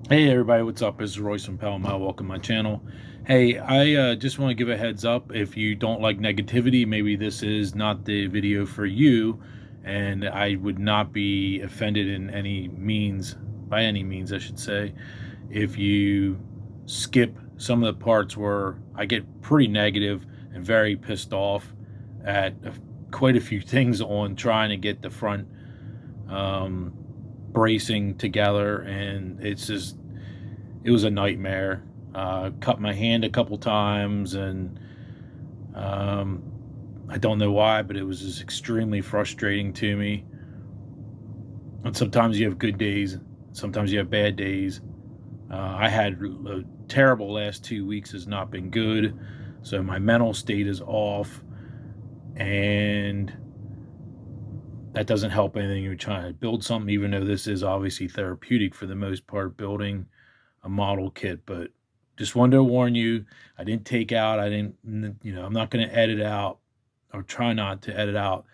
Hey everybody, what's up? This is Royce from Palomar. Welcome to my channel. Hey, I just want to give a heads up. If you don't like negativity, maybe this is not the video for you, and I would not be offended in any means, by any means I should say, if you skip some of the parts where I get pretty negative and very pissed off at quite a few things on trying to get the front um, bracing together, and it was a nightmare. Cut my hand a couple times, and um, I don't know why, but it was just extremely frustrating to me. And sometimes you have good days, sometimes you have bad days. I had a terrible last 2 weeks, has not been good, so my mental state is off, and that doesn't help anything. You're trying to build something, even though this is obviously therapeutic for the most part, building a model kit. But just wanted to warn you, I didn't take out, I didn't, I'm not going to edit out, or try not to edit out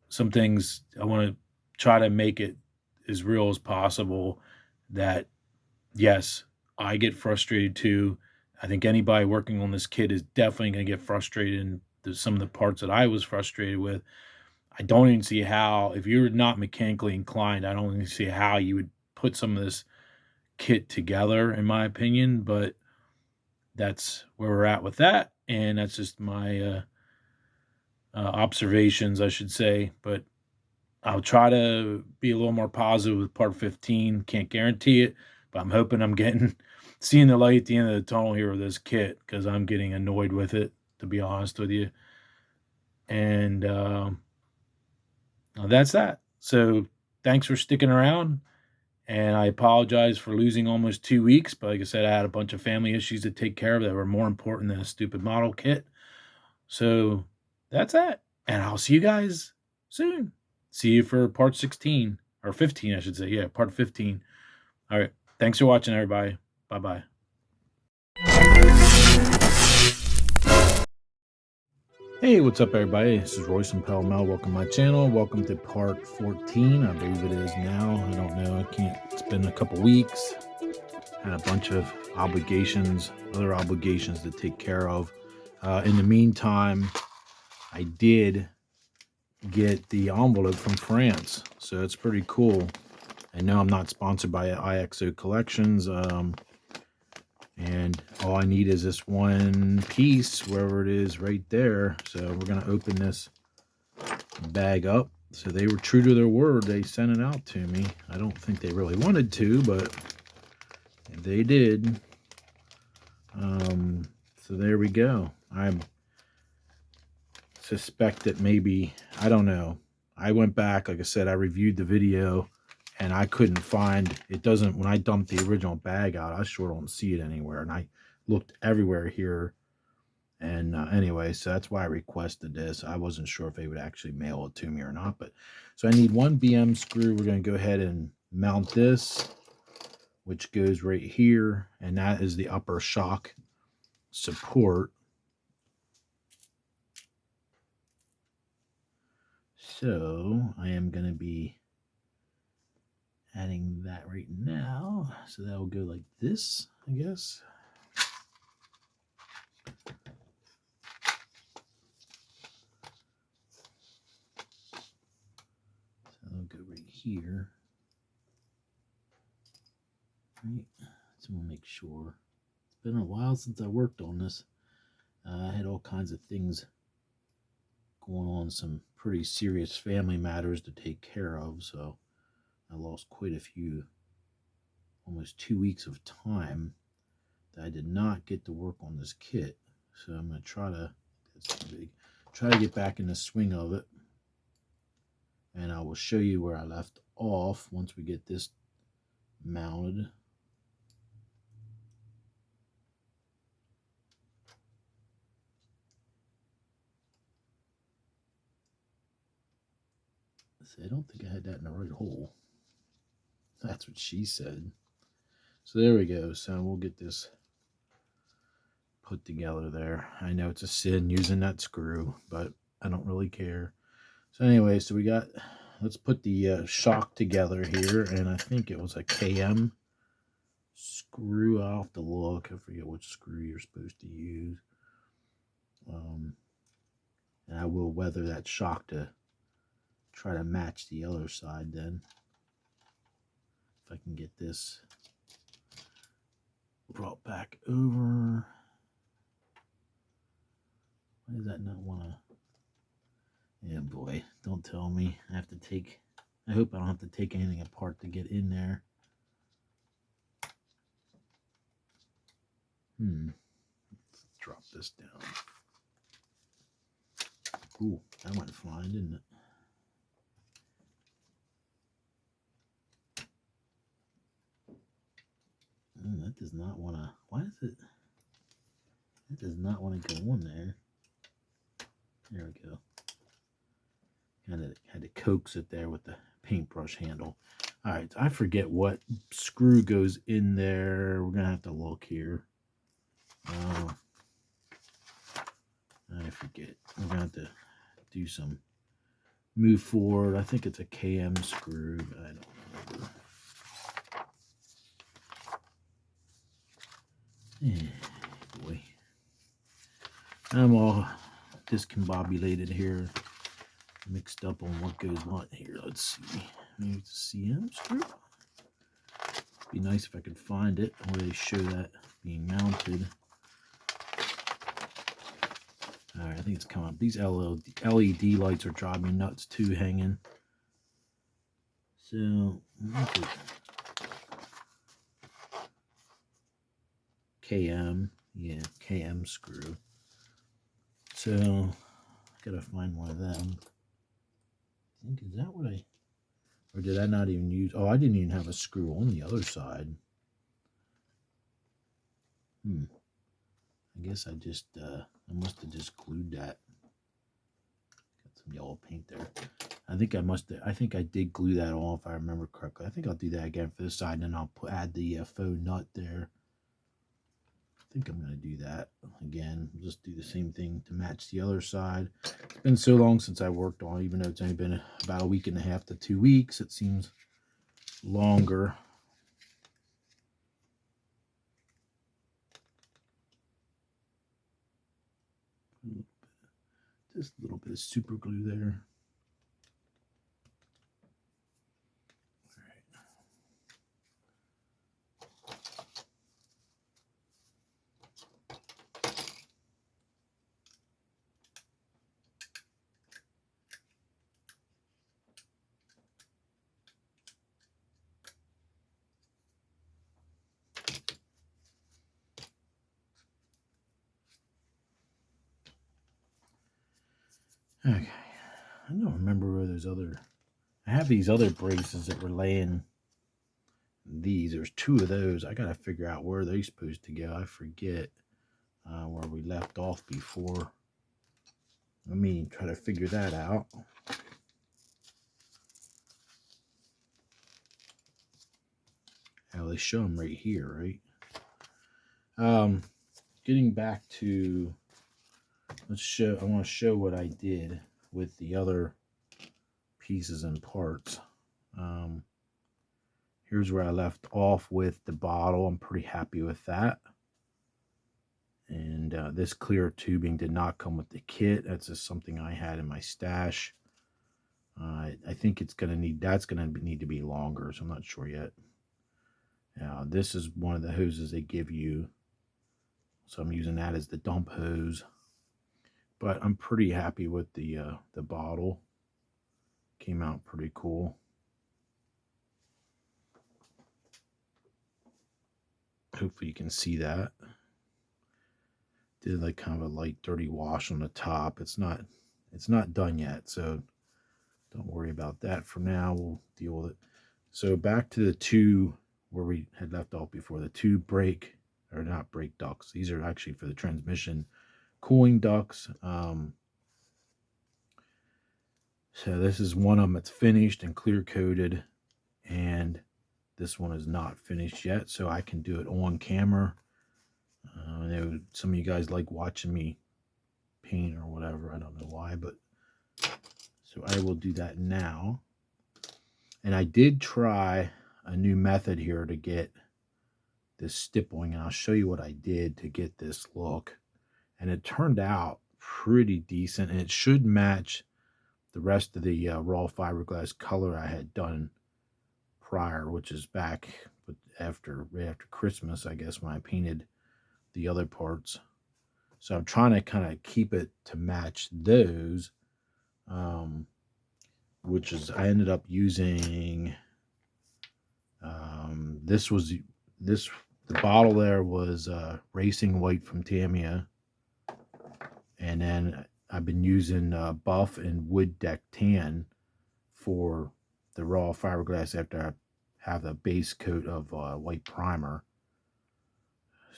some things. I want to try to make it as real as possible that, yes, I get frustrated too. I think anybody working on this kit is definitely going to get frustrated in some of the parts that I was frustrated with. I don't even see how, if you're not mechanically inclined, I don't even see how you would put some of this kit together, in my opinion. But that's where we're at with that, and that's just my observations, I should say. But I'll try to be a little more positive with part 15. Can't guarantee it, but I'm hoping I'm getting seeing the light at the end of the tunnel here with this kit, because I'm getting annoyed with it, to be honest with you. And that's that. So thanks for sticking around. And I apologize for losing almost 2 weeks. But like I said, I had a bunch of family issues to take care of that were more important than a stupid model kit. So that's that. And I'll see you guys soon. See you for part 16 or 15, I should say. Yeah, part 15. All right. Thanks for watching, everybody. Bye bye. Hey, what's up, everybody? This is Royce from Palomar. Welcome to my channel. Welcome to part 14. I believe it is now. I don't know. I can't. It's been a couple weeks. Had a bunch of obligations, other obligations to take care of. In the meantime, I did get the envelope from France, so it's pretty cool. I know I'm not sponsored by IXO Collections, and all I need is this one piece, wherever it is, right there. So we're going to open this bag up. So they were true to their word. They sent it out to me. I don't think they really wanted to, but they did. So there we go. I suspect that maybe, I don't know. I went back, like I said, I reviewed the video, and I couldn't find, it doesn't, when I dumped the original bag out, I sure don't see it anywhere. And I looked everywhere here. And anyway, so that's why I requested this. I wasn't sure if they would actually mail it to me or not. But so I need one BM screw. We're going to go ahead and mount this, which goes right here. And that is the upper shock support. So I am going to be adding that right now. So that will go like this, I guess. So I'll go right here. Right. So we'll make sure. It's been a while since I worked on this. I had all kinds of things going on, some pretty serious family matters to take care of, so I lost quite a few, almost 2 weeks of time that I did not get to work on this kit. So I'm going to try to get back in the swing of it, and I will show you where I left off once we get this mounted. I don't think I had that in the right hole. That's what she said. So there we go. So we'll get this put together there. I know it's a sin using that screw, but I don't really care. So anyway, so we got, let's put the shock together here, and I think it was a KM screw. I'll have to look. I forget which screw you're supposed to use. And I will weather that shock to try to match the other side then. If I can get this brought back over. Why does that not want to? Yeah, boy, don't tell me. I have to take, I hope I don't have to take anything apart to get in there. Let's drop this down. Ooh, that went flying, didn't it? That does not want to, why is it? That does not want to go on there. There we go. Had to coax it there with the paintbrush handle. All right, I forget what screw goes in there. We're gonna have to look here. I forget. We're gonna have to do some move forward. I think it's a KM screw, but I don't remember. Yeah, boy, I'm all discombobulated here, mixed up on what goes what here. Let's see. Maybe it's a CM screw. Be nice if I could find it where they show that being mounted. All right, I think it's coming up. These LED lights are driving me nuts too, hanging. So, KM, yeah, KM screw. So, I gotta find one of them. I think, is that what I, or did I not even use, oh, I didn't even have a screw on the other side. I guess I just, I must have just glued that. Got some yellow paint there. I think I did glue that on if I remember correctly. I think I'll do that again for this side, and then I'll add the faux nut there. I think I'm going to do that again. Just do the same thing to match the other side. It's been so long since I worked on it, even though it's only been about a week and a half to 2 weeks. It seems longer. Just a little bit of super glue there. Okay, I don't remember where those other, I have these other braces that were laying, these, there's 2 of those. I gotta figure out where they're supposed to go. I forget where we left off before. Let me try to figure that out. How they show them right here, right? Getting back to, I want to show what I did with the other pieces and parts. Here's where I left off with the bottle. I'm pretty happy with that. And this clear tubing did not come with the kit. That's just something I had in my stash. I think it's gonna need, that's gonna need to be longer, so I'm not sure yet. This is one of the hoses they give you, so I'm using that as the dump hose. But I'm pretty happy with the bottle. Came out pretty cool. Hopefully you can see that. Did like kind of a light dirty wash on the top. It's not done yet, so don't worry about that for now. We'll deal with it. So back to the 2 where we had left off before, the 2 brake, or not brake ducts. These are actually for the transmission cooling ducts. So this is one of them that's finished and clear coated, and this one is not finished yet, so I can do it on camera. I know some of you guys like watching me paint or whatever. I don't know why, but so I will do that now. And I did try a new method here to get this stippling, and I'll show you what I did to get this look. And it turned out pretty decent, and it should match the rest of the raw fiberglass color I had done prior, which is back right after Christmas, I guess, when I painted the other parts. So I'm trying to kind of keep it to match those, which is I ended up using the bottle there was Racing White from Tamiya, and then I've been using Buff and Wood Deck Tan for the raw fiberglass after I have the base coat of white primer.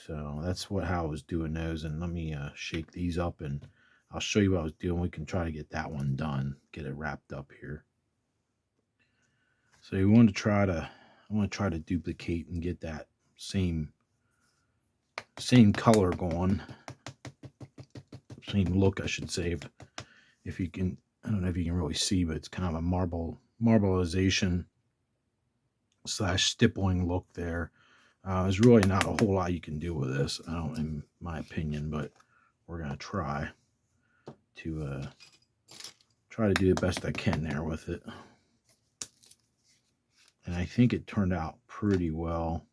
So that's how I was doing those. And let me shake these up, and I'll show you what I was doing. We can try to get that one done, get it wrapped up here. So I want to try to duplicate and get that same color going, same look, I should say. If you can, I don't know if you can really see, but it's kind of a marbleization / stippling look there. There's really not a whole lot you can do with this, in my opinion, but we're gonna try to do the best I can there with it. And I think it turned out pretty well.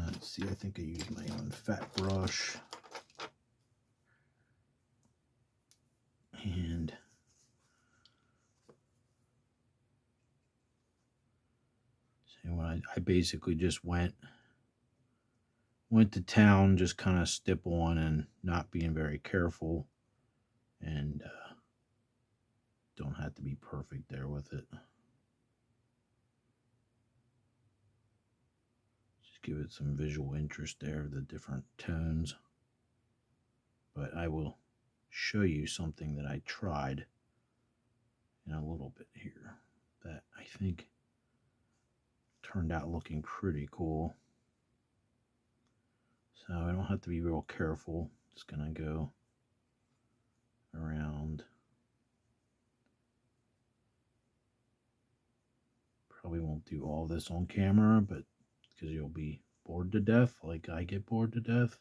Let's see, I think I used my own fat brush. And so when I basically just went to town, just kind of stippling and not being very careful, and don't have to be perfect there with it. Just give it some visual interest there, the different tones. But I will show you something that I tried in a little bit here that I think turned out looking pretty cool. So I don't have to be real careful. Just gonna go around. Probably won't do all this on camera, but because you'll be bored to death, like I get bored to death.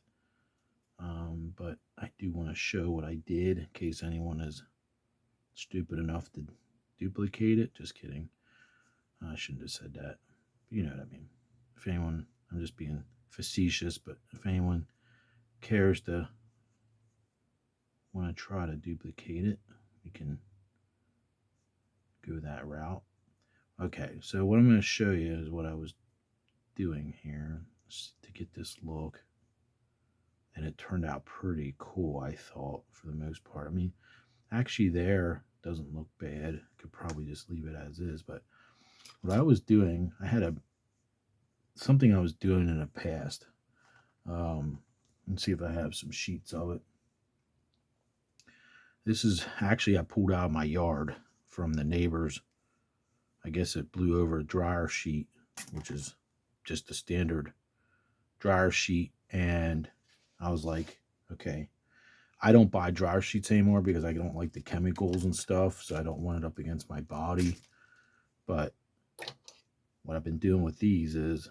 But I do want to show what I did in case anyone is stupid enough to duplicate it. Just kidding. I shouldn't have said that. You know what I mean. If anyone, I'm just being facetious, but if anyone cares to want to try to duplicate it, we can go that route. Okay, so what I'm going to show you is what I was doing here to get this look. And it turned out pretty cool, I thought, for the most part. I mean, actually there doesn't look bad. Could probably just leave it as is. But what I was doing, I had something I was doing in the past. Let's see if I have some sheets of it. This is actually, I pulled out of my yard from the neighbors. I guess it blew over a dryer sheet, which is just a standard dryer sheet. And I was like, okay, I don't buy dryer sheets anymore because I don't like the chemicals and stuff, so I don't want it up against my body. But what I've been doing with these is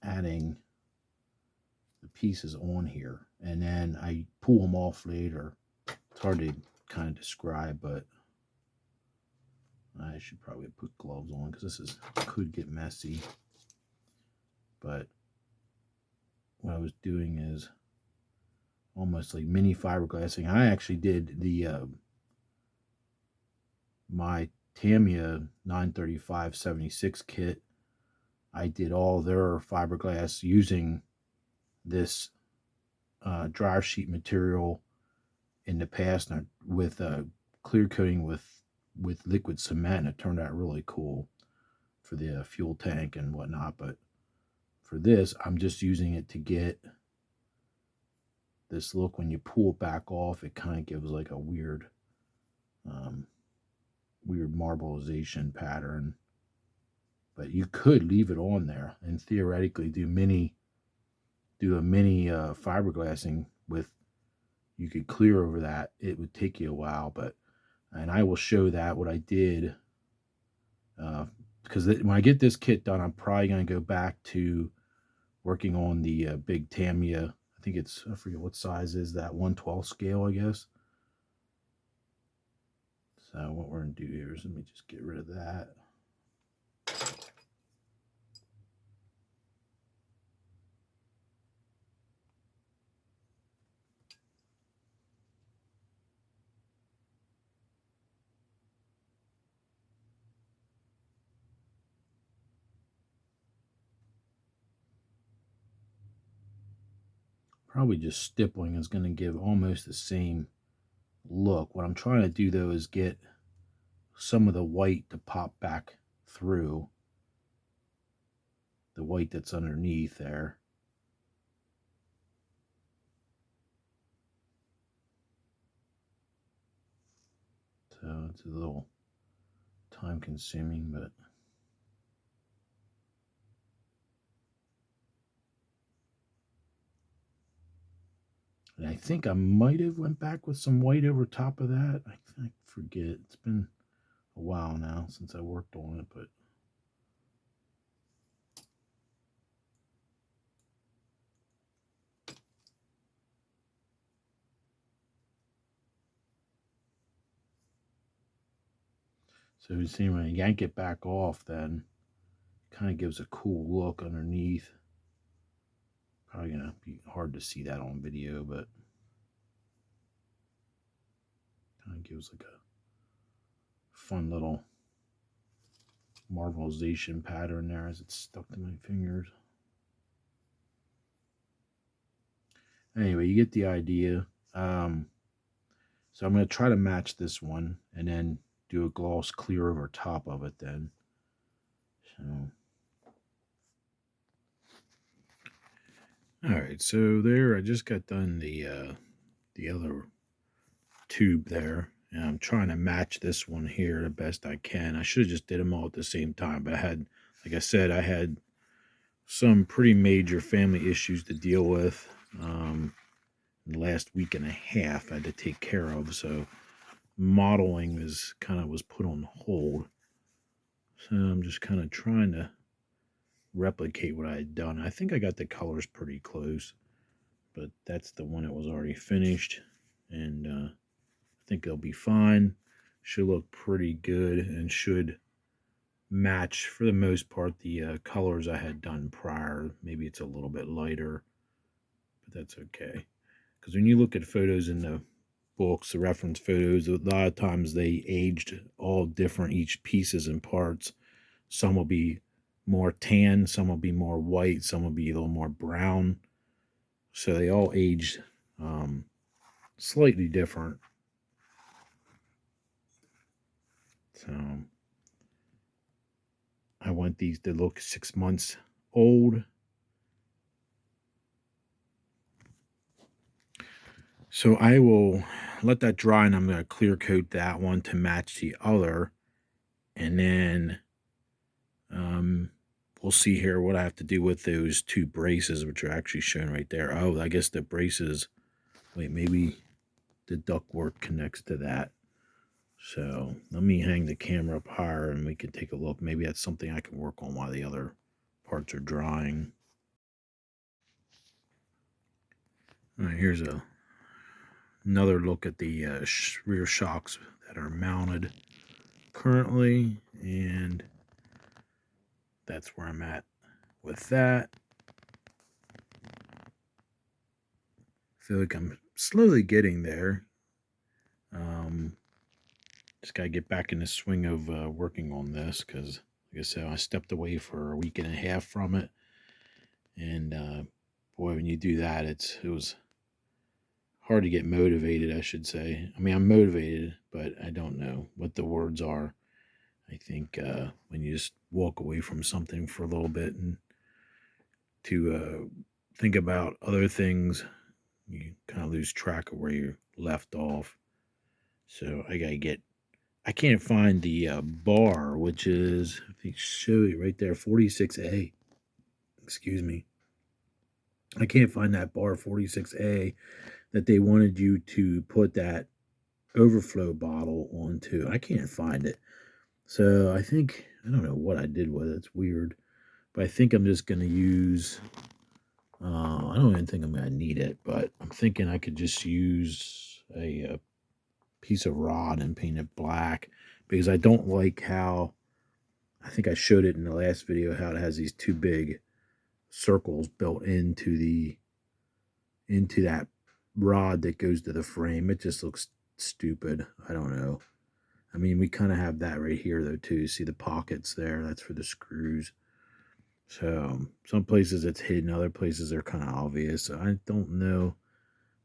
adding the pieces on here, and then I pull them off later. It's hard to kind of describe, but I should probably put gloves on because this could get messy. But what I was doing is almost like mini fiberglassing. I actually did the my Tamiya 935/76 kit. I did all their fiberglass using this dryer sheet material in the past, with clear coating with liquid cement, and it turned out really cool for the fuel tank and whatnot. But for this, I'm just using it to get this look. When you pull it back off, it kind of gives like a weird marbleization pattern. But you could leave it on there and theoretically do a mini fiberglassing with, you could clear over that. It would take you a while, and I will show that what I did Because when I get this kit done, I'm probably going to go back to working on the big Tamiya. I think it's, I forget what size is that, 1/12 scale, I guess. So what we're going to do here is let me just get rid of that. Probably just stippling is going to give almost the same look. What I'm trying to do though is get some of the white to pop back through, the white that's underneath there. So it's a little time consuming, but and I think I might have went back with some white over top of that. I forget. It's been a while now since I worked on it, but so you see when I yank it back off, then it kind of gives a cool look underneath. Probably gonna be hard to see that on video, but kind of gives like a fun little marbleization pattern there as it's stuck to my fingers. Anyway, you get the idea. So I'm going to try to match this one and then do a gloss clear over top of it then. So, all right, so there I just got done the other tube there, and I'm trying to match this one here the best I can. I should have just did them all at the same time, but I had, like I said, I had some pretty major family issues to deal with in the last week and a half I had to take care of, so modeling was put on hold. So I'm just kind of trying to replicate what I had done. I think I got the colors pretty close, but that's the one that was already finished, and I think it'll be fine. Should look pretty good and should match for the most part the colors I had done prior. Maybe it's a little bit lighter, but that's okay. Because when you look at photos in the books, the reference photos, a lot of times they aged all different, each pieces and parts. Some will be more tan, some will be more white, some will be a little more brown. So they all aged slightly different. So I want these to look 6 months old. So I will let that dry, and I'm going to clear coat that one to match the other. And then we'll see here what I have to do with those two braces, which are actually shown right there. Oh, I guess the braces, wait, maybe the ductwork connects to that. So let me hang the camera up higher and we can take a look. Maybe that's something I can work on while the other parts are drying. All right, here's another look at the rear shocks that are mounted currently, and that's where I'm at with that. I feel like I'm slowly getting there. Just gotta get back in the swing of working on this, because like I said, I stepped away for a week and a half from it, and boy, when you do that, it was hard to get motivated, I should say. I mean, I'm motivated, but I don't know what the words are. I think when you just walk away from something for a little bit and to think about other things, you kind of lose track of where you left off. So I can't find the bar, which is, I think, show you right there, 46A. Excuse me. I can't find that bar 46A that they wanted you to put that overflow bottle onto. I can't find it. So I think I don't know what I did with it. It's weird. But I think I'm just going to use, I don't even think I'm going to need it, but I'm thinking I could just use a piece of rod and paint it black, because I don't like how, I think I showed it in the last video, how it has these two big circles built into that rod that goes to the frame. It just looks stupid. I don't know. I mean, we kind of have that right here though too. See the pockets there? That's for the screws. So some places it's hidden, other places they're kind of obvious. So I don't know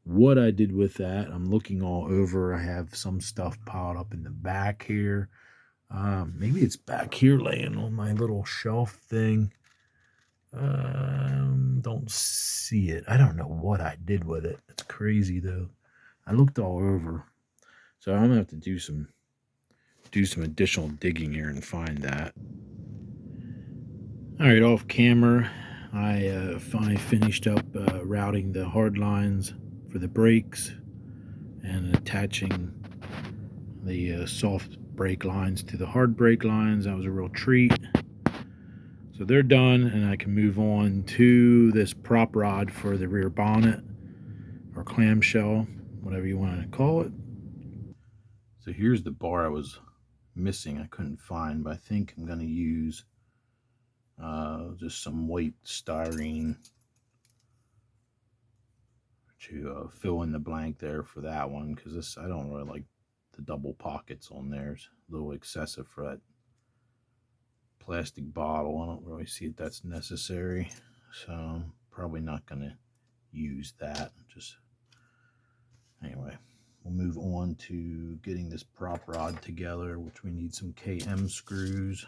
what I did with that. I'm looking all over. I have some stuff piled up in the back here. Maybe it's back here laying on my little shelf thing. Don't see it. I don't know what I did with it. It's crazy though. I looked all over. So I'm gonna have to do some additional digging here and find that. All right, off camera, I finally finished up routing the hard lines for the brakes and attaching the soft brake lines to the hard brake lines. That was a real treat. So they're done, and I can move on to this prop rod for the rear bonnet or clamshell, whatever you want to call it. So here's the bar I was missing, I couldn't find, but I think I'm going to use just some white styrene to fill in the blank there for that one, because this, I don't really like the double pockets on there. It's a little excessive for that plastic bottle. I don't really see if that's necessary, so I'm probably not going to use that. Just anyway, we'll move on to getting this prop rod together, which we need some KM screws.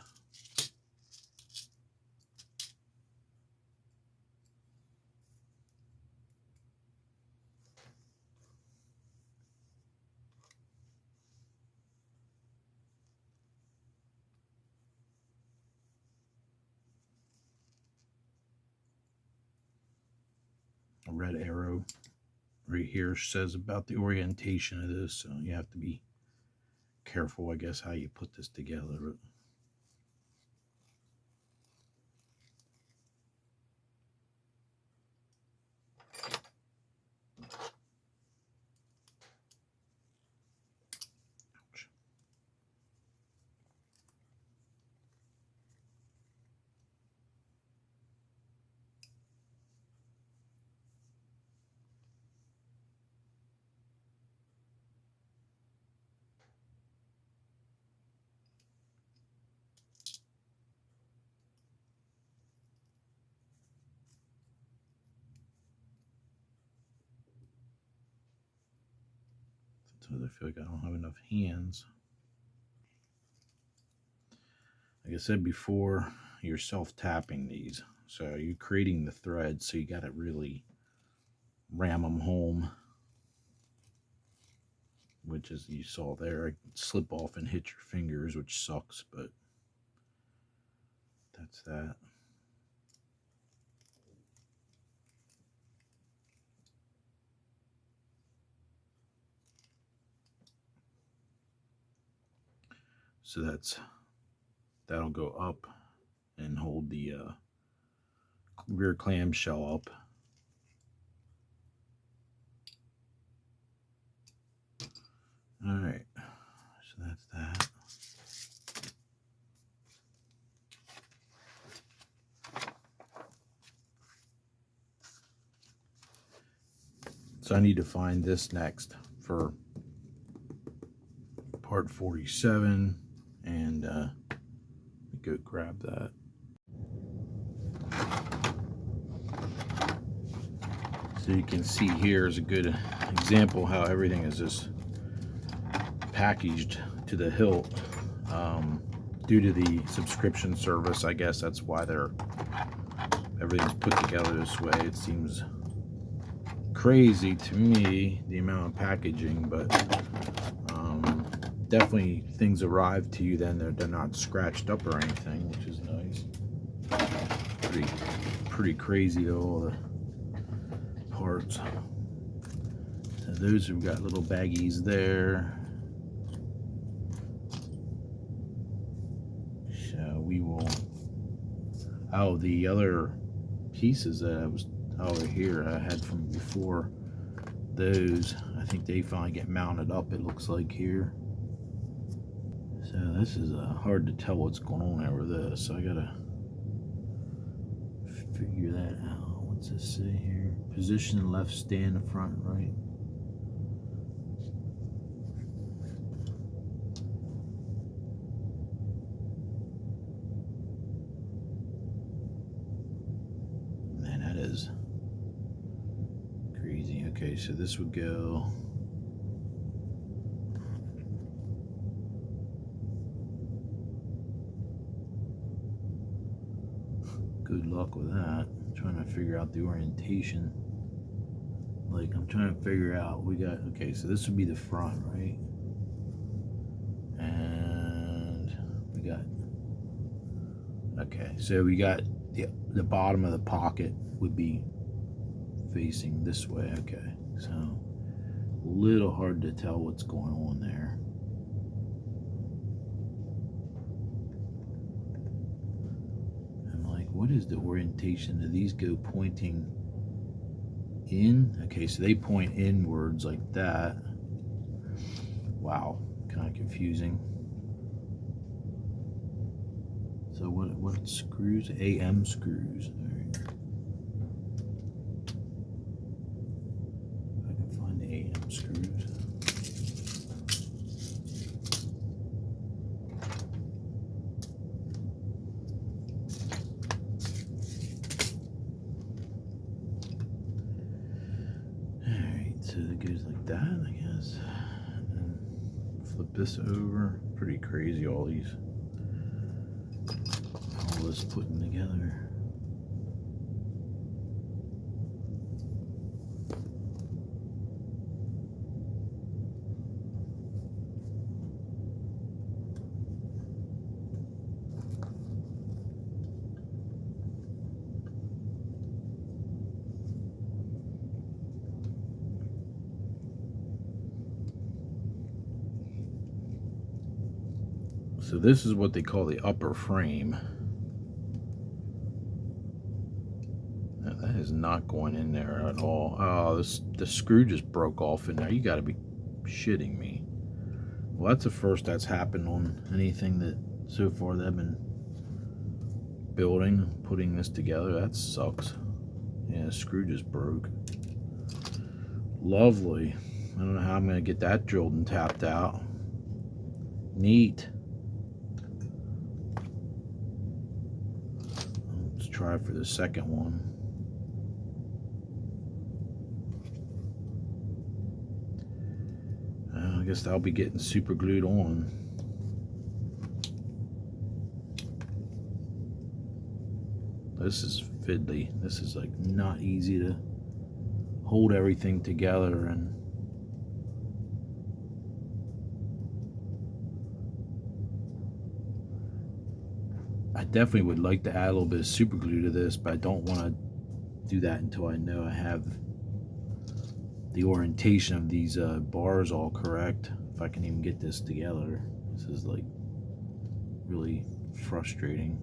A red arrow right here says about the orientation of this, so you have to be careful, I guess, how you put this together. Sometimes I feel like I don't have enough hands. Like I said before, you're self-tapping these, so you're creating the threads, so you got to really ram them home, which, as you saw there, I slip off and hit your fingers, which sucks, but that's that. So that'll go up and hold the rear clamshell up. All right, so that's that. So I need to find this next for part 47, and go grab that. So you can see here is a good example how everything is just packaged to the hilt. Due to the subscription service, I guess that's why everything's put together this way. It seems crazy to me, the amount of packaging, but definitely things arrive to you then they're not scratched up or anything, which is nice. Pretty crazy though, all the parts. So those have got little baggies there. So we will. Oh, the other pieces that I was over here I had from before, those I think they finally get mounted up, it looks like here. So this is hard to tell what's going on over this, so I gotta figure that out. What's this say here? Position left stand, front right. Man, that is crazy. Okay, so this would go. Good luck with that. I'm trying to figure out the orientation. Like, I'm trying to figure out, we got, okay, so this would be the front, right? And we got, okay, so we got the bottom of the pocket would be facing this way. Okay, so a little hard to tell what's going on there. I'm like, what is the orientation? Do these go pointing in? Okay, so they point inwards like that. Wow, kind of confusing. So what screws? AM screws. All right. If I can find the AM screws. So it goes like that, I guess. And flip this over. Pretty crazy, all this putting together. So this is what they call the upper frame. Now that is not going in there at all. Oh, the screw just broke off in there. You got to be shitting me. Well, that's the first that's happened on anything that so far that I've been building, putting this together. That sucks. Yeah, the screw just broke. Lovely. I don't know how I'm going to get that drilled and tapped out. Neat. Let's try for the second one. I guess that'll be getting super glued on. This is fiddly. This is like not easy to hold everything together, and I definitely would like to add a little bit of super glue to this, but I don't want to do that until I know I have the orientation of these bars all correct. If I can even get this together. This is like really frustrating.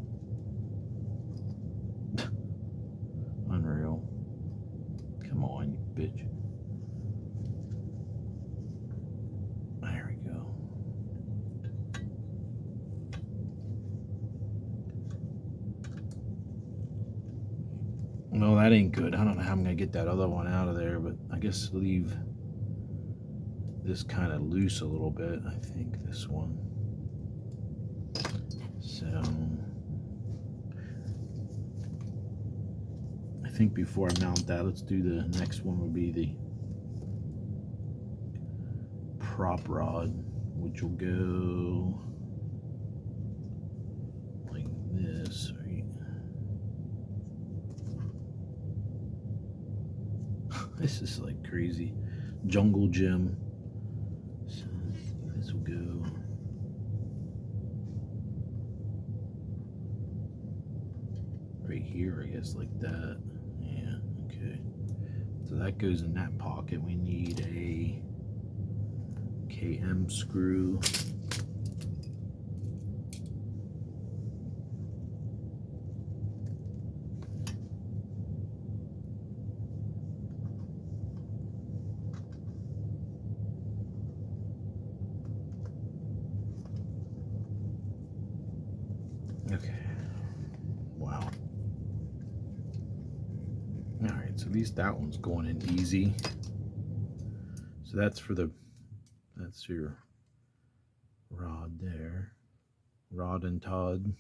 Unreal. Come on, you bitch. There we go. No, that ain't good. I don't know how I'm gonna get that other one out of there, but I guess leave this kind of loose a little bit. I think this one. So I think before I mount that, let's do the next one would be the prop rod, which will go like this, right? This is like crazy. Jungle gym. So this will go right here, I guess, like that. Yeah, okay. So that goes in that pocket. We need a KM screw. Okay. Wow. All right, so at least that one's going in easy. So that's your rod there. Rod and Todd.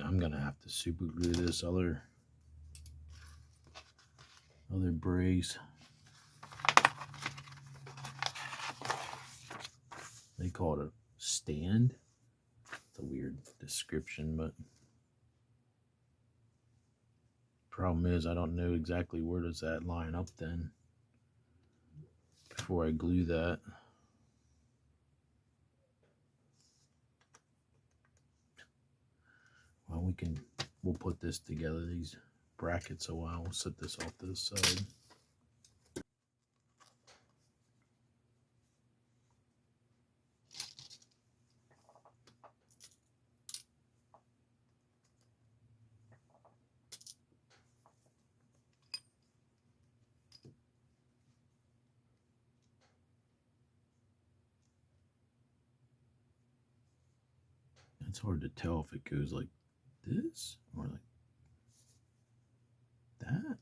I'm gonna have to super glue this other brace. They call it a stand. It's a weird description, but problem is I don't know exactly where does that line up then before I glue that. Well, we'll put this together, these brackets, a while. We'll set this off to the side. It's hard to tell if it goes like this or like that.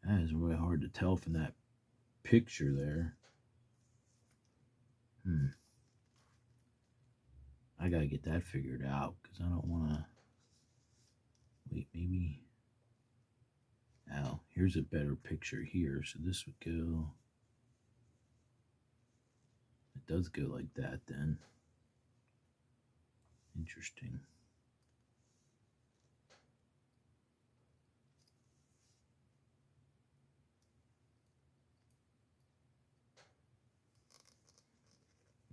That is really hard to tell from that picture there. I gotta get that figured out because I don't want to. Wait, maybe. Oh, here's a better picture here. So this would go. It does go like that then. Interesting.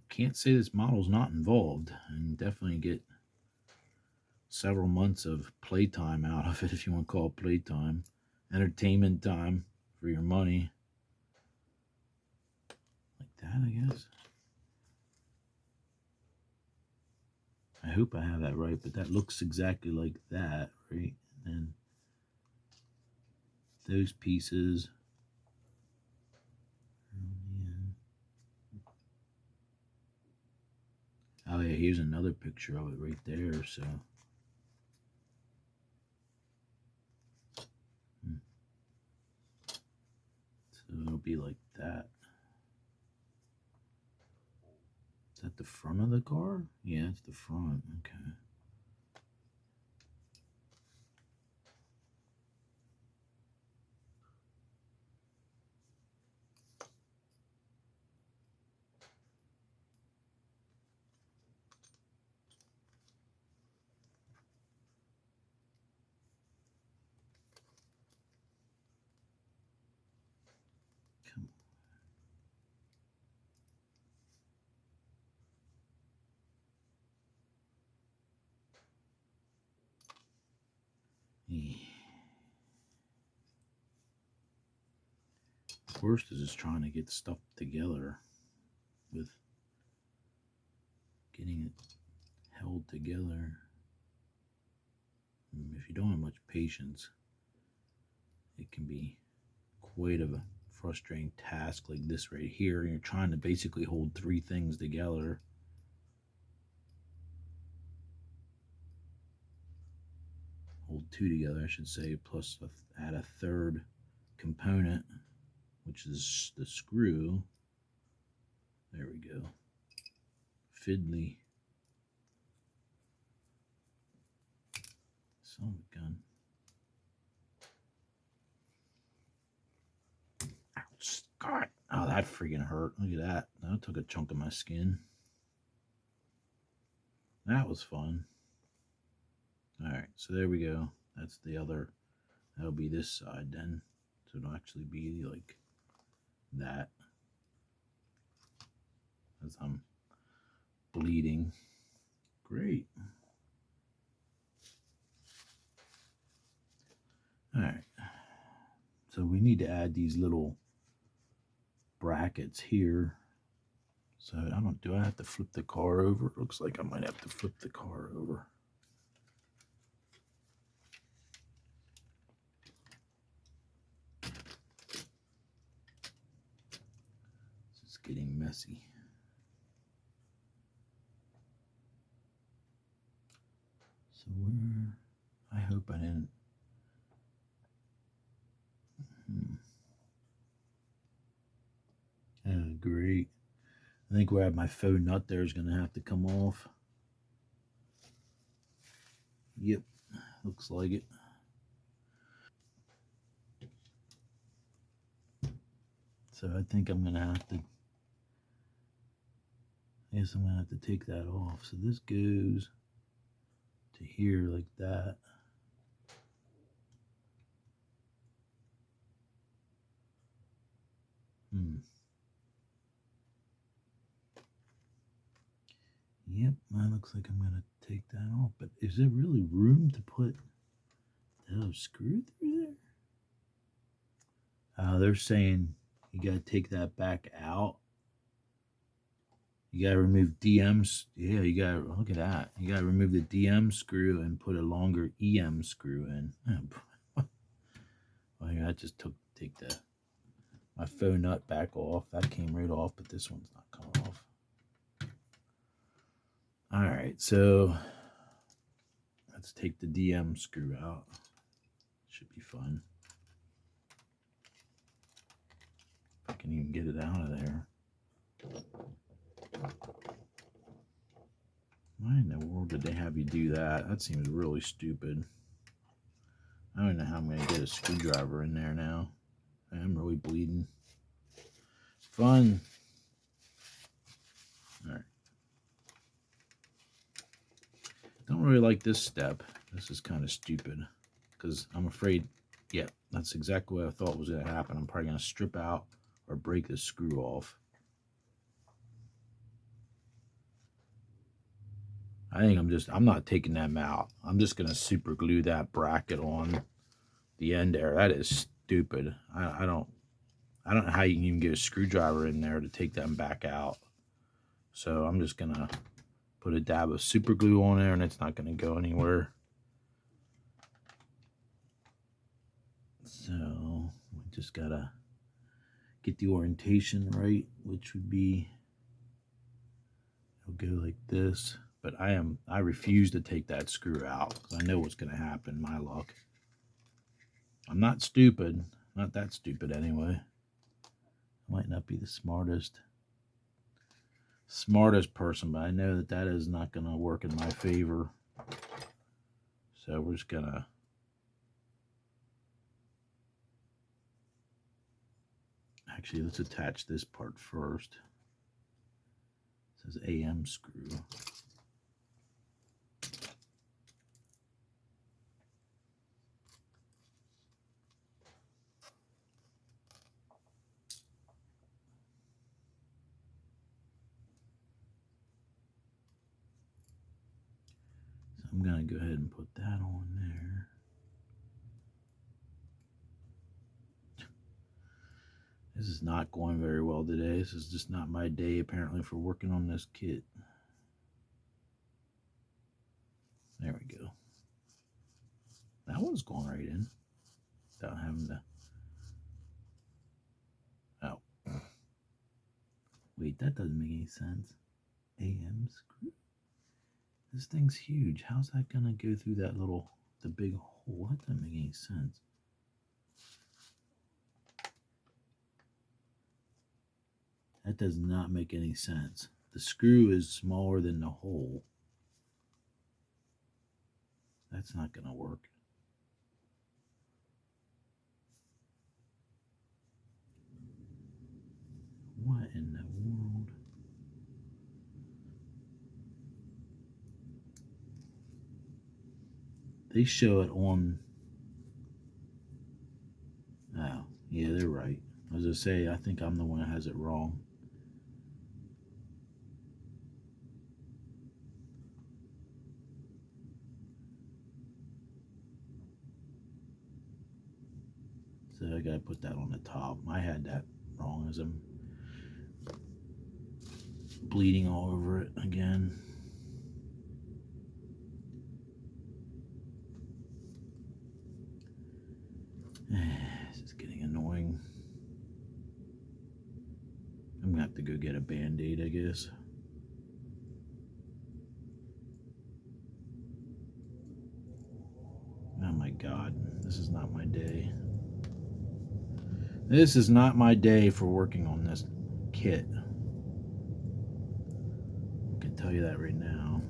Can't say this model's not involved, and definitely get several months of playtime out of it, if you want to call it playtime. Entertainment time for your money. Like that, I guess. I hope I have that right, but that looks exactly like that, right? And those pieces. Oh yeah, here's another picture of it right there, so. So it'll be like that. Is that the front of the car? Yeah, it's the front. Okay. Come on. Yeah. Worst is just trying to get stuff together with getting it held together. If you don't have much patience, it can be quite a frustrating task like this right here. You're trying to basically hold three things together. Hold two together, I should say, plus add a third component, which is the screw. There we go. Fiddly. Son of a gun. Ouch, God. Oh, that freaking hurt. Look at that. That took a chunk of my skin. That was fun. Alright, so there we go. That's the other. That'll be this side then. So it'll actually be like that. As I'm bleeding. Great. Alright. So we need to add these little brackets here. So do I have to flip the car over? It looks like I might have to flip the car over. getting messy. So where, I hope I didn't. Oh, great. I think where I have my faux nut there is going to have to come off. Yep, looks like it. So I think I'm going to have to, I guess I'm going to have to take that off. So this goes to here like that. Yep, that looks like I'm going to take that off. But is there really room to put that screw through there? They're saying you got to take that back out. You got to remove DMs. Yeah, you got to, look at that. You got to remove the DM screw and put a longer EM screw in. Well, I just take my faux nut back off. That came right off, but this one's not coming off. All right, so let's take the DM screw out. Should be fun. If I can even get it out of there. Why in the world did they have you do that? That seems really stupid. I don't know how I'm going to get a screwdriver in there now. I'm really bleeding. Fun. All right. Don't really like this step. This is kind of stupid because I'm afraid, yeah, that's exactly what I thought was going to happen. I'm probably going to strip out or break this screw off. I think I'm not taking them out. I'm just going to super glue that bracket on the end there. That is stupid. I don't know how you can even get a screwdriver in there to take them back out. So I'm just going to put a dab of super glue on there and it's not going to go anywhere. So we just got to get the orientation right, which would be, it'll go like this. But I refuse to take that screw out because I know what's going to happen, my luck. I'm not stupid. Not that stupid anyway. I might not be the smartest person, but I know that is not going to work in my favor. So we're just going to actually, let's attach this part first. It says AM screw. So I'm going to go ahead and put that on there. This is not going very well today. This is just not my day, apparently, for working on this kit. There we go. That one's going right in without having to. Oh. Wait, that doesn't make any sense. AM screw? This thing's huge. How's that going to go through that the big hole? That doesn't make any sense. That does not make any sense. The screw is smaller than the hole. That's not going to work. What in the world? They show it on. Oh, yeah, they're right. As I say, I think I'm the one that has it wrong. So I gotta put that on the top. I had that wrong as I'm bleeding all over it again. This is getting annoying. I'm gonna have to go get a Band-Aid, I guess. Oh my God, this is not my day. This is not my day for working on this kit. I can tell you that right now.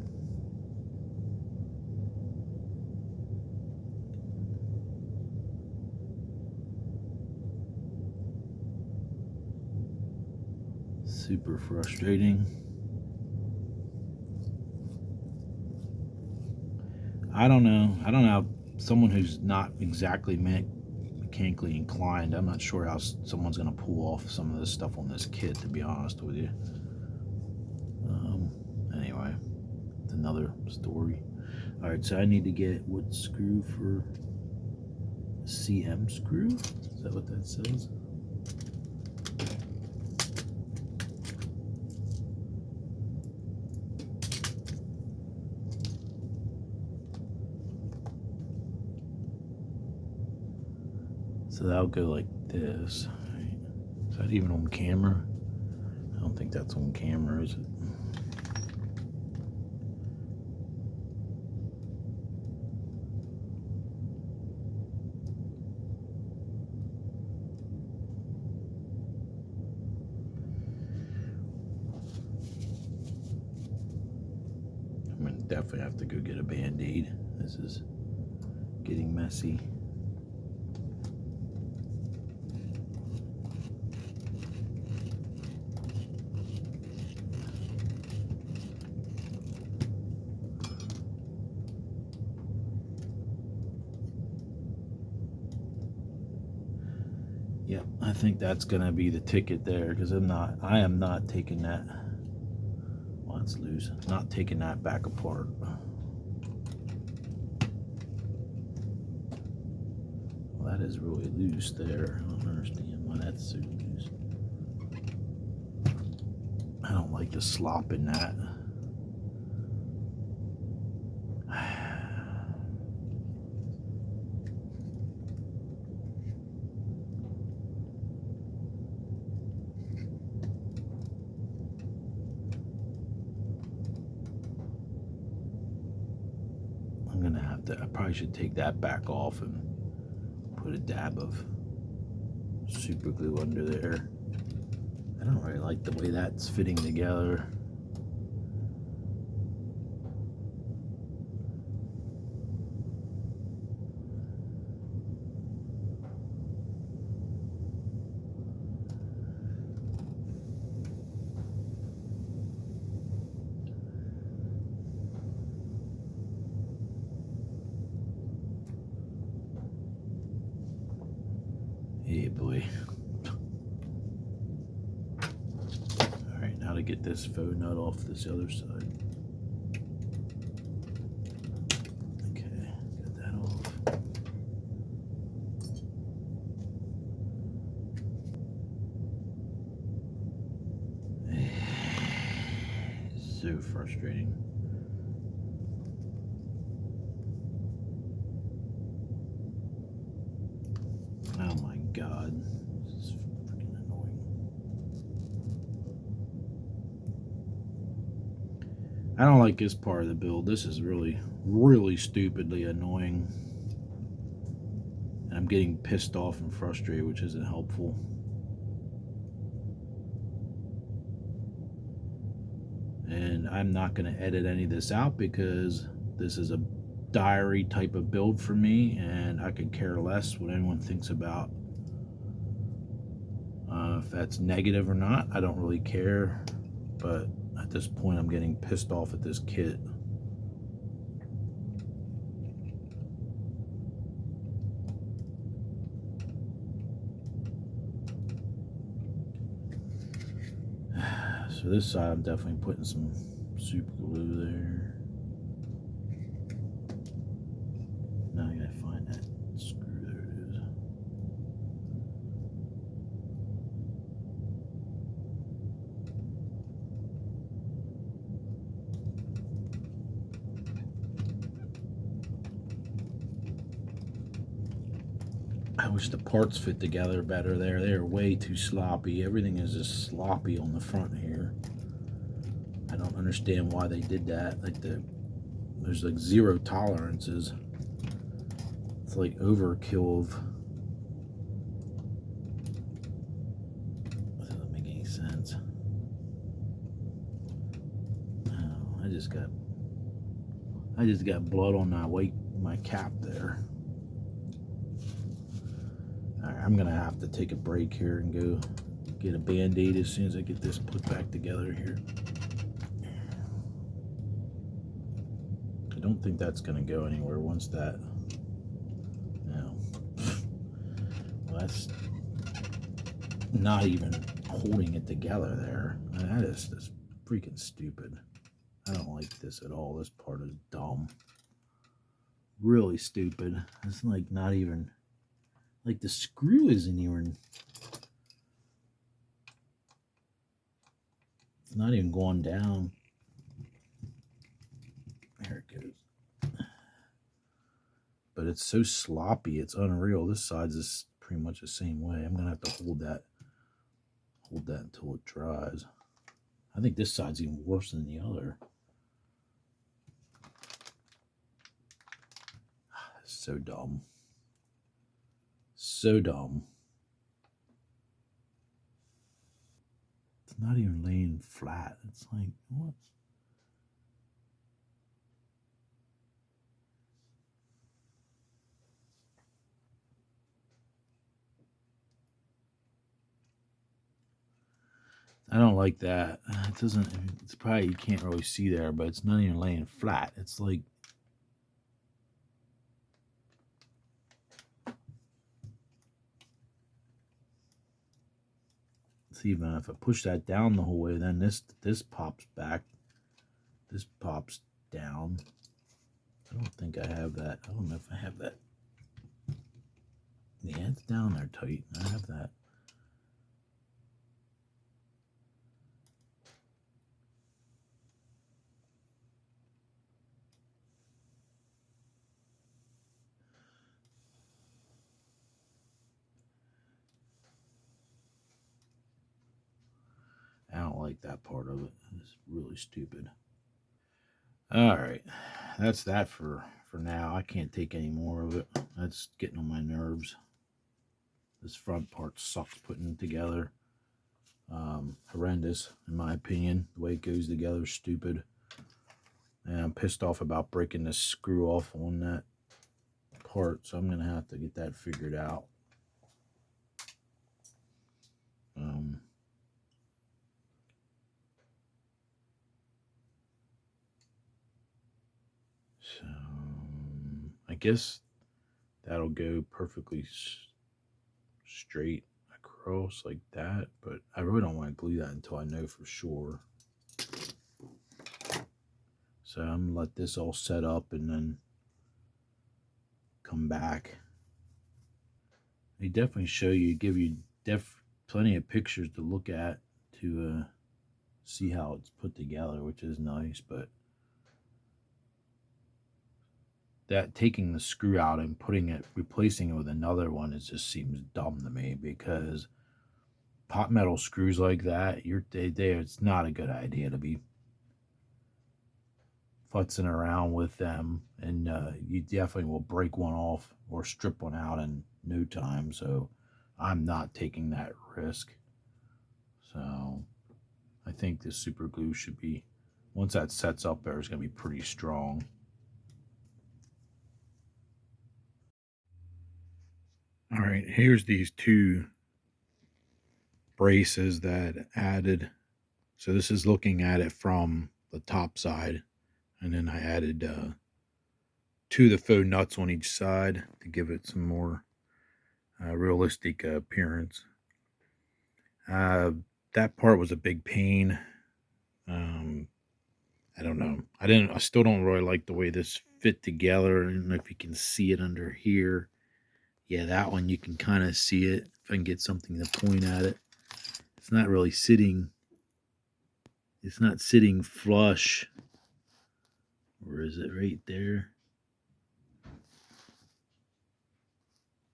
Super frustrating. I don't know how someone who's not exactly mechanically inclined, I'm not sure how someone's going to pull off some of this stuff on this kit, to be honest with you. Anyway, it's another story. All right, so I need to get what screw for CM screw? Is that what that says? So that'll go like this. Right. Is that even on camera? I don't think that's on camera, is it? I'm gonna definitely have to go get a Band-Aid. This is getting messy. Yep, I think that's gonna be the ticket there, because I am not taking that. Well, it's loose. Not taking that back apart. Well, that is really loose there. I don't understand why that's so loose. I don't like the slop in that. I'm gonna have to, I probably should take that back off and put a dab of super glue under there. I don't really like the way that's fitting together. Hey boy. Alright, now to get this faux nut off this other side. Okay, get that off. So frustrating. Oh my God, this is freaking annoying. I don't like this part of the build. This is really, really stupidly annoying. And I'm getting pissed off and frustrated, which isn't helpful. And I'm not going to edit any of this out because this is a diary type of build for me, and I could care less what anyone thinks about if that's negative or not. I don't really care, but at this point I'm getting pissed off at this kit. So this side I'm definitely putting some super glue there. Now I gotta find that screw. There it is. wish the parts fit together better there. They're way too sloppy. Everything is just sloppy on the front here. I don't understand why they did that. Like there's like zero tolerances. It's like overkill of. That doesn't make any sense. Oh, I just got blood on my cap there. All right, I'm gonna have to take a break here and go get a band-aid as soon as I get this put back together here. I don't think that's gonna go anywhere once that. No, well, that's not even holding it together there. That is just freaking stupid. I don't like this at all. This part is dumb. Really stupid. It's like not even, like the screw isn't even, it's not even going down. There it goes. But it's so sloppy, it's unreal. This side's is pretty much the same way. I'm gonna have to hold that until it dries. I think this side's even worse than the other. So dumb. So dumb. It's not even laying flat. It's like, what? I don't like that. It doesn't, it's probably, you can't really see there, but it's not even laying flat. It's like, it's even, if I push that down the whole way, then this pops back. This pops down. I don't think I have that. I don't know if I have that. Yeah, it's down there tight. I have that. I don't like that part of it. It's really stupid. All right, that's that for now. I can't take any more of it. That's getting on my nerves. This front part sucks putting together. Horrendous, in my opinion. The way it goes together is stupid. And I'm pissed off about breaking this screw off on that part, so I'm going to have to get that figured out. So I guess that'll go perfectly straight across like that, but I really don't want to glue that until I know for sure. So I'm gonna let this all set up and then come back. They definitely show you, give you plenty of pictures to look at to see how it's put together, which is nice. But that taking the screw out and replacing it with another one, it just seems dumb to me, because pot metal screws like that, it's not a good idea to be futzing around with them, and you definitely will break one off or strip one out in no time. So I'm not taking that risk. So I think this super glue should be, once that sets up there, it's going to be pretty strong. All right, here's these two braces that added. So this is looking at it from the top side, and then I added two of the faux nuts on each side to give it some more realistic appearance. That part was a big pain. I don't know. I still don't really like the way this fit together. I don't know if you can see it under here. Yeah, that one you can kind of see it. If I can get something to point at it. It's not really sitting. It's not sitting flush. Or is it right there?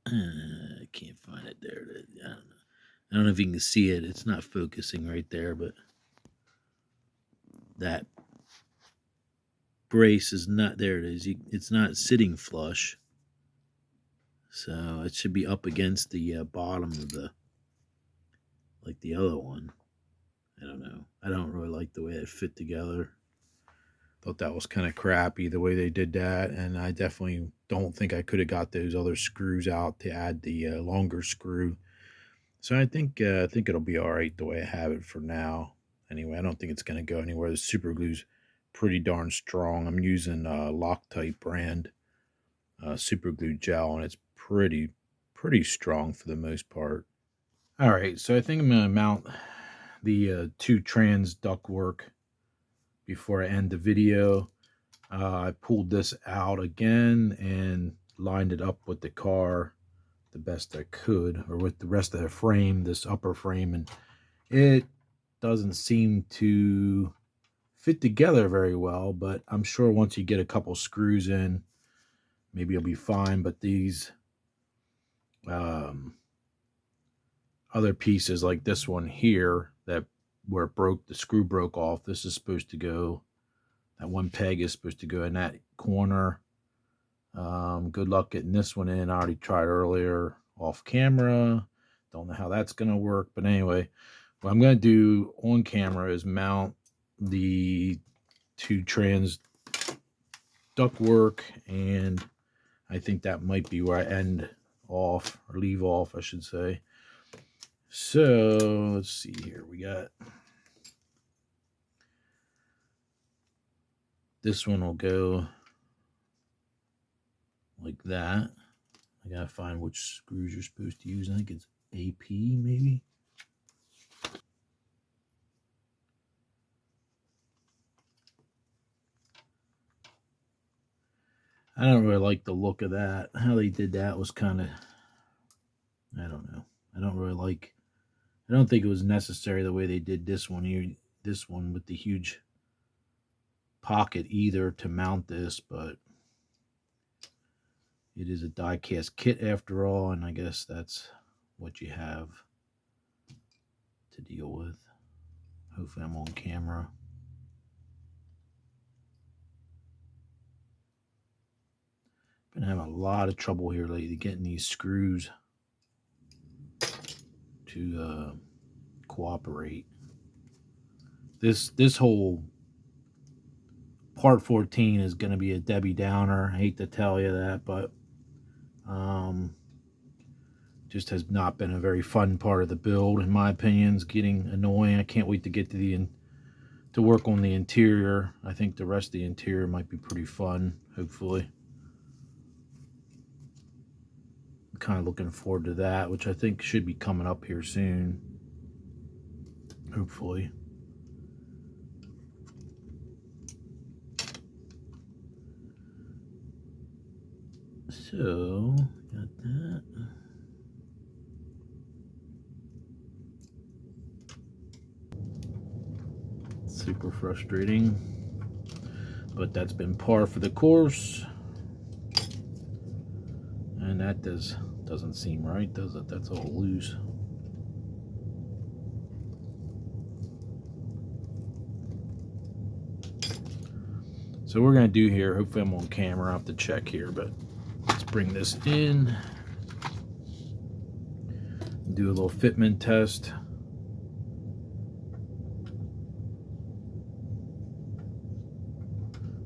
I can't can't find it there. I don't know if you can see it. It's not focusing right there, but that brace is not, there it is. It's not sitting flush. So it should be up against the bottom of the, like the other one. I don't know. I don't really like the way it fit together. Thought that was kind of crappy the way they did that, and I definitely don't think I could have got those other screws out to add the longer screw. So I think it'll be all right the way I have it for now. Anyway, I don't think it's going to go anywhere. The super glue's pretty darn strong. I'm using Loctite brand super glue gel, and it's pretty strong for the most part. All right, so I think I'm going to mount the two trans ductwork before I end the video. I pulled this out again and lined it up with the car the best I could, or with the rest of the frame, this upper frame, and it doesn't seem to fit together very well, but I'm sure once you get a couple screws in, maybe it'll be fine. But these other pieces, like this one here, that where it broke, the screw broke off, this is supposed to go, that one peg is supposed to go in that corner. Good luck getting this one in. I already tried earlier off camera. Don't know how that's going to work. But anyway, what I'm going to do on camera is mount the two trans ductwork, and I think that might be where I end off, or leave off, I should say. So let's see here. We got this one will go like that. I gotta find which screws you're supposed to use. I think it's AP maybe. I don't really like the look of that. How they did that was kind of, I don't know. I don't think it was necessary the way they did this one here. This one with the huge pocket either to mount this, but it is a die cast kit after all, and I guess that's what you have to deal with. Hopefully I'm on camera. Been having a lot of trouble here lately getting these screws to cooperate. This whole part 14 is going to be a Debbie Downer. I hate to tell you that, but just has not been a very fun part of the build, in my opinion. It's getting annoying. I can't wait to get to work on the interior. I think the rest of the interior might be pretty fun, hopefully. I'm kind of looking forward to that, which I think should be coming up here soon, hopefully. So, got that. Super frustrating, but that's been par for the course. And that doesn't seem right, does it? That's all loose. So we're going to do here, hopefully I'm on camera, I have to check here, but let's bring this in. Do a little fitment test.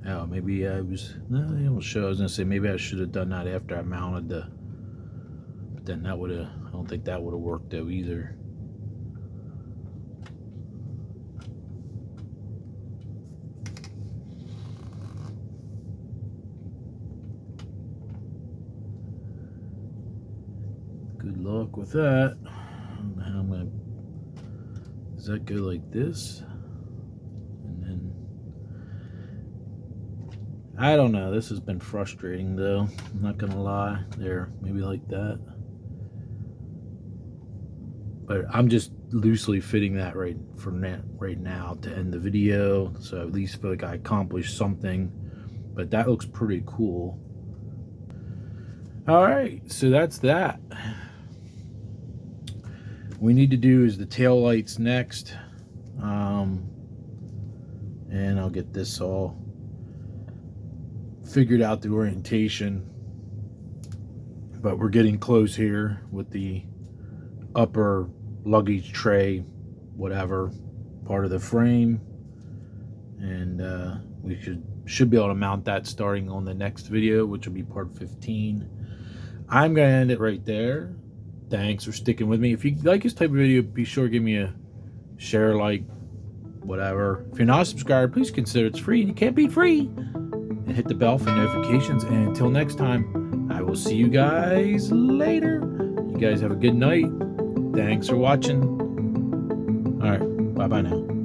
Oh, maybe I was, no, it will show. I was going to say maybe I should have done that after I mounted the, but then that would have, I don't think that would have worked though either. Good luck with that. I don't know how I'm going to, does that go like this? And then, I don't know. This has been frustrating though. I'm not going to lie. There, maybe like that. But I'm just loosely fitting that right now to end the video. So at least feel like I accomplished something. But that looks pretty cool. All right, so that's that. we need to do is the tail lights next. And I'll get this all figured out, the orientation. But we're getting close here with the upper luggage tray, whatever, part of the frame. And we should be able to mount that starting on the next video, which will be part 15. I'm going to end it right there. Thanks for sticking with me. If you like this type of video, be sure to give me a share, like, whatever. If you're not a subscriber, please consider it's free. You can't beat free. And hit the bell for notifications. And until next time, I will see you guys later. You guys have a good night. Thanks for watching. All right. Bye-bye now.